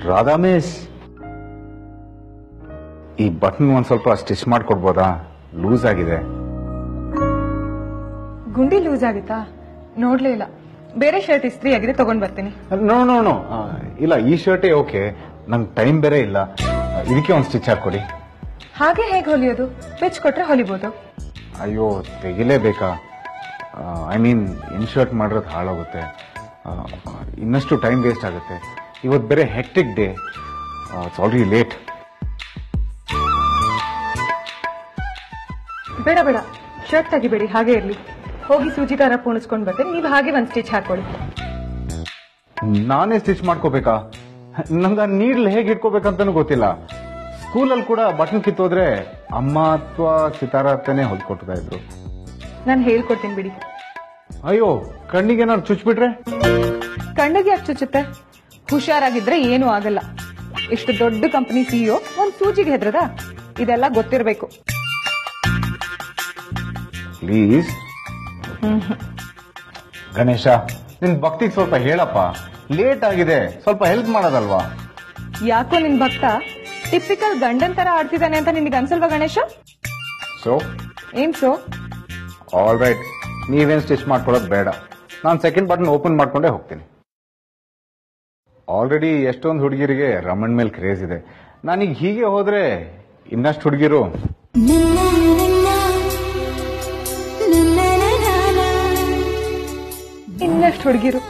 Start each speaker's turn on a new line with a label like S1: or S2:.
S1: Radha miss, ಈ button ಒಂದ್ ಸ್ವಲ್ಪ ಸ್ಟಿಚ್ ಮಾಡ್ಕೊಡ್ಬೋದಾ? ಲೂಸ್ ಆಗಿದೆ.
S2: ಗುಂಡಿ ಲೂಸ್ ಆಗಿತ್ತಾ? ನೋಡ್ಲೇ ಇಲ್ಲ. ಬೇರೆ ಶರ್ಟ್ ಇಸ್ತ್ರಿ ಆಗಿದೆ, ತಗೊಂಡ್ ಬರ್ತೀನಿ.
S1: ನೋ ನೋ ನೋ, ಇಲ್ಲ ಈ ಶರ್ಟೇ ಓಕೆ. ನಂಗೆ ಟೈಮ್ ಬೇರೆ ಇಲ್ಲ, ಇದಕ್ಕೆ ಒಂದು ಸ್ಟಿಚ್ ಹಾಕೊಡಿ.
S2: ಹಾಗೆ ಹೇಗೆ ಹೊಲಿಯೋದು? ಬೆಚ್ ಕೊಟ್ರೆ ಹೊಲಿಬೋದು.
S1: ಅಯ್ಯೋ, ತೆಗಿಲೇಬೇಕಾ? ಐ ಮೀನ್ ಇನ್ಶರ್ಟ್ ಮಾಡಿರೋದು ಹಾಳಾಗುತ್ತೆ, ಇನ್ನಷ್ಟು ಟೈಮ್ ವೇಸ್ಟ್ ಆಗುತ್ತೆ. ಇವತ್ತು ಬೇರೆ hectic day, it's already late.
S2: ಬೇಡ ಬೇಡ, ಶರ್ಟ್ ತೆಗಿಬೇಡಿ, ಹಾಗೆ ಇರ್ಲಿ. ಹೋಗಿ ಸೂಜಿ ದಾರ ಪೂಣಿಸ್ಕೊಂಡ್ ಬರ್ತೀನಿ, ನೀವು ಹಾಗೆ ಒಂದ್ ಸ್ಟಿಚ್ ಹಾಕೊಳ್ಳಿ.
S1: ನಾನೇ ಸ್ಟಿಚ್ ಮಾಡ್ಕೋಬೇಕಾ? ನಂಗೆ ನೀಡ್ಲ್ ಹೇಗೆ ಇಟ್ಕೋಬೇಕಂತನೂ ಗೊತ್ತಿಲ್ಲ. ಸ್ಕೂಲಲ್ಲಿ ಕೂಡ ಬಟನ್ ಕಿತ್ತೋದ್ರೆ ಅಮ್ಮ ಅಥವಾ ಸಿತಾರ ಅತ್ತನೇ ಹೊಲ್ಕೊಡ್ತಾ ಇದ್ರು.
S2: ನಾನು ಹೇಳ್ಕೊಡ್ತೀನಿ ಬಿಡಿ.
S1: ಅಯ್ಯೋ, ಕಣ್ಣಿಗೆ ನಾನು ಚುಚ್ಬಿಟ್ರೆ?
S2: ಕಣ್ಣಿಗೆ ಯಾಕೆ ಚುಚ್ಚುತ್ತೆ? ಹುಷಾರಾಗಿದ್ರೆ ಏನೂ ಆಗಲ್ಲ. ಇಷ್ಟು ದೊಡ್ಡ ಕಂಪನಿ ಸಿಇಒ ಒಂದ್ ಸೂಜಿಗೆ ಹೆದ್ರದ? ಇದೆಲ್ಲ ಗೊತ್ತಿರಬೇಕು.
S1: ಪ್ಲೀಸ್ ಗಣೇಶ, ನಿನ್ ಭಕ್ತಿಗೆ ಸ್ವಲ್ಪ ಹೇಳಪ್ಪ. ಲೇಟ್ ಆಗಿದೆ, ಸ್ವಲ್ಪ ಹೆಲ್ಪ್ ಮಾಡೋದಲ್ವಾ?
S2: ಯಾಕೋ ನಿನ್ ಭಕ್ತ ಟಿಪಿಕಲ್ ಗಂಡನ್ ತರ ಆಡ್ತಿದ್ದಾನೆ ಅಂತ ನಿನಗೆ ಅನ್ಸಲ್ವಾ ಗಣೇಶ?
S1: ಸೊ
S2: ಏನ್ ಸೊ?
S1: ಆಲ್ ರೈಟ್, ನೀವೇನ್ ಸ್ಟಿಚ್ ಮಾಡ್ಕೊಳ್ಳೋದು ಬೇಡ. ನಾನು ಸೆಕೆಂಡ್ ಬಟನ್ ಓಪನ್ ಮಾಡ್ಕೊಂಡೇ ಹೋಗ್ತೀನಿ. ಆಲ್ರೆಡಿ ಎಷ್ಟೊಂದು ಹುಡುಗಿರಿಗೆ ರಮಣ್ ಮೇಲೆ ಕ್ರೇಜ್ ಇದೆ. ನಾನೀಗ ಹೀಗೆ ಹೋದ್ರೆ ಇನ್ನಷ್ಟು ಹುಡುಗಿರು
S2: ಇನ್ನಷ್ಟು ಹುಡುಗಿರು